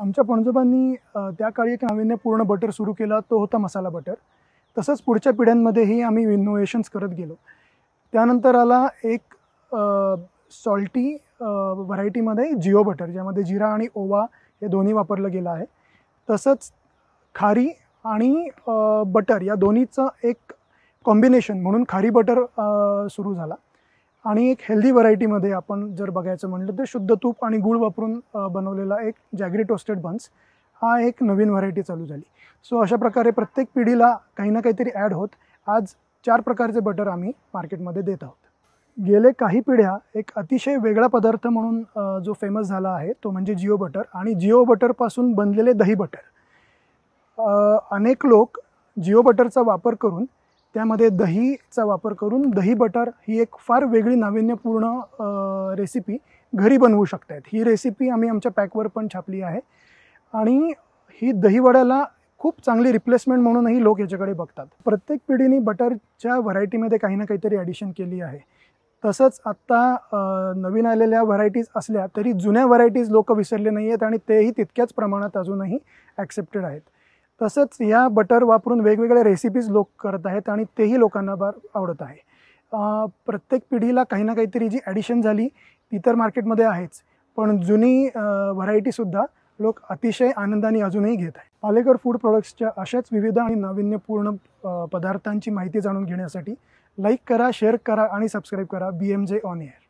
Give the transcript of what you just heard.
आमच्या पणजोबांनी त्या काळी एक नाविन्यपूर्ण बटर सुरू केला, तो होता मसाला बटर। तसंच पुढच्या पिढ्यांमध्येही आम्ही इनोव्हेशन्स करत गेलो। त्यानंतर आला एक सॉल्टी व्हरायटीमध्ये जिओ बटर, ज्यामध्ये जिरा आणि ओवा हे दोन्ही वापरलं गेलं आहे। तसंच खारी आणि बटर या दोन्हीचं एक कॉम्बिनेशन म्हणून खारी बटर सुरू झाला। आणि एक हेल्दी व्हरायटीमध्ये आपण जर बघायचं म्हटलं तर शुद्ध तूप आणि गूळ वापरून बनवलेला एक जॅगरी टोस्टेड बन्स हा एक नवीन व्हरायटी चालू झाली। सो अशा प्रकारे प्रत्येक पिढीला काही ना काहीतरी ॲड होत आज 4 प्रकारचे बटर आम्ही मार्केटमध्ये देत आहोत। गेले काही पिढ्या एक अतिशय वेगळा पदार्थ म्हणून जो फेमस झाला आहे तो म्हणजे जिओ बटर आणि जिओ बटरपासून बनलेले दही बटर। अनेक लोक जिओ बटरचा वापर करून त्यामध्ये दहीचा वापर करून दही बटर ही एक फार वेगळी नाविन्यपूर्ण रेसिपी घरी बनवू शकतात। ही रेसिपी आम्ही आमच्या पॅकवर पण छापली आहे आणि ही दहीवड्याला खूप चांगली रिप्लेसमेंट म्हणूनही लोक याच्याकडे बघतात। प्रत्येक पिढीने बटरच्या व्हरायटीमध्ये काही ना काहीतरी ॲडिशन केली आहे। तसंच आत्ता नवीन आलेल्या व्हरायटीज असल्या तरी जुन्या व्हरायटीज लोक विसरले नाही आहेत आणि तेही तितक्याच प्रमाणात अजूनही ॲक्सेप्टेड आहेत। तसंच या बटर वापरून वेगवेगळ्या रेसिपीज लोक करत आहेत आणि तेही लोकांना आवडत आहे। प्रत्येक पिढीला काही ना काहीतरी जी ॲडिशन झाली ती तर मार्केटमध्ये आहेच, पण जुनी व्हरायटीसुद्धा लोक अतिशय आनंदाने अजूनही घेत आहेत। पालेकर फूड प्रोडक्ट्सच्या अशाच विविध आणि नाविन्यपूर्ण पदार्थांची माहिती जाणून घेण्यासाठी लाईक करा, शेअर करा आणि सबस्क्राईब करा BMJ ऑन एअर।